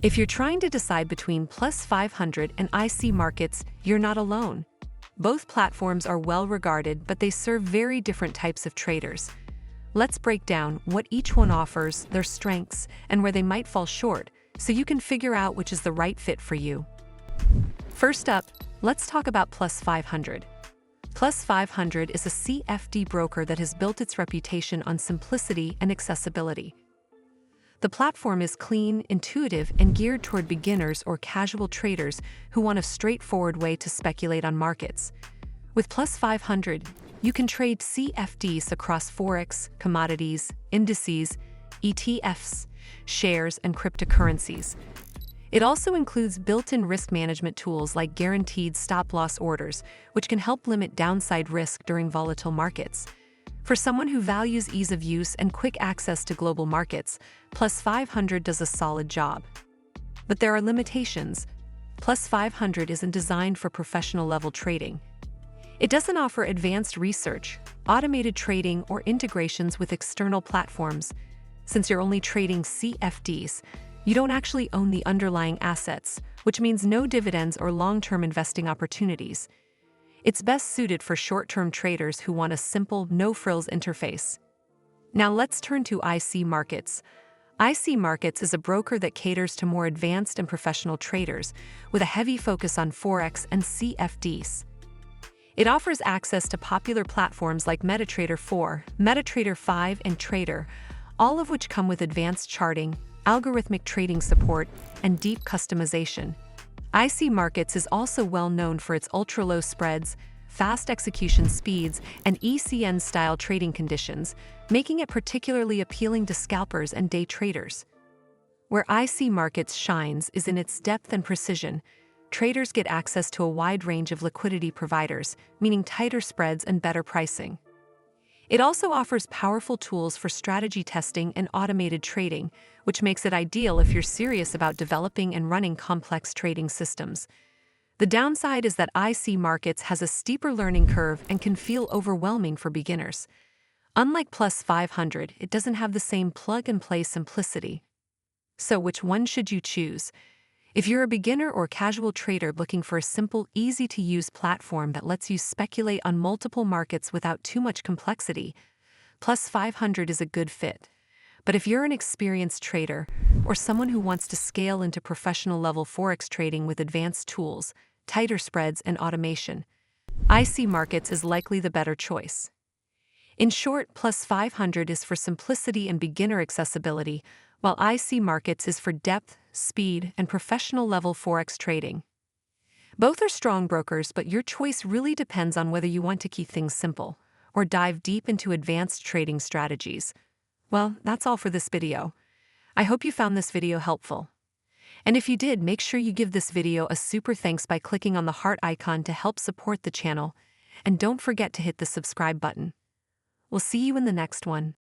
If you're trying to decide between Plus500 and IC Markets, you're not alone. Both platforms are well regarded, but they serve very different types of traders. Let's break down what each one offers, their strengths, and where they might fall short, so you can figure out which is the right fit for you. First up, let's talk about Plus500. Plus500 is a CFD broker that has built its reputation on simplicity and accessibility. The platform is clean, intuitive, and geared toward beginners or casual traders who want a straightforward way to speculate on markets. With Plus500, you can trade CFDs across forex, commodities, indices, ETFs, shares, and cryptocurrencies. It also includes built-in risk management tools like guaranteed stop-loss orders, which can help limit downside risk during volatile markets. For someone who values ease of use and quick access to global markets, Plus500 does a solid job. But there are limitations. Plus500 isn't designed for professional-level trading. It doesn't offer advanced research, automated trading, or integrations with external platforms. Since you're only trading CFDs, you don't actually own the underlying assets, which means no dividends or long-term investing opportunities. It's best suited for short-term traders who want a simple, no-frills interface. Now let's turn to IC Markets. IC Markets is a broker that caters to more advanced and professional traders, with a heavy focus on forex and CFDs. It offers access to popular platforms like MetaTrader 4, MetaTrader 5, and Trader, all of which come with advanced charting, algorithmic trading support, and deep customization. IC Markets is also well known for its ultra-low spreads, fast execution speeds, and ECN-style trading conditions, making it particularly appealing to scalpers and day traders. Where IC Markets shines is in its depth and precision. Traders get access to a wide range of liquidity providers, meaning tighter spreads and better pricing. It also offers powerful tools for strategy testing and automated trading, which makes it ideal if you're serious about developing and running complex trading systems. The downside is that IC Markets has a steeper learning curve and can feel overwhelming for beginners. Unlike Plus500, it doesn't have the same plug-and-play simplicity. So which one should you choose? If you're a beginner or casual trader looking for a simple, easy-to-use platform that lets you speculate on multiple markets without too much complexity, Plus500 is a good fit. But if you're an experienced trader or someone who wants to scale into professional-level forex trading with advanced tools, tighter spreads, and automation, IC Markets is likely the better choice. In short, Plus500 is for simplicity and beginner accessibility, while IC Markets is for depth, speed, and professional-level forex trading. Both are strong brokers, but your choice really depends on whether you want to keep things simple or dive deep into advanced trading strategies. Well, that's all for this video. I hope you found this video helpful. And if you did, make sure you give this video a super thanks by clicking on the heart icon to help support the channel, and don't forget to hit the subscribe button. We'll see you in the next one.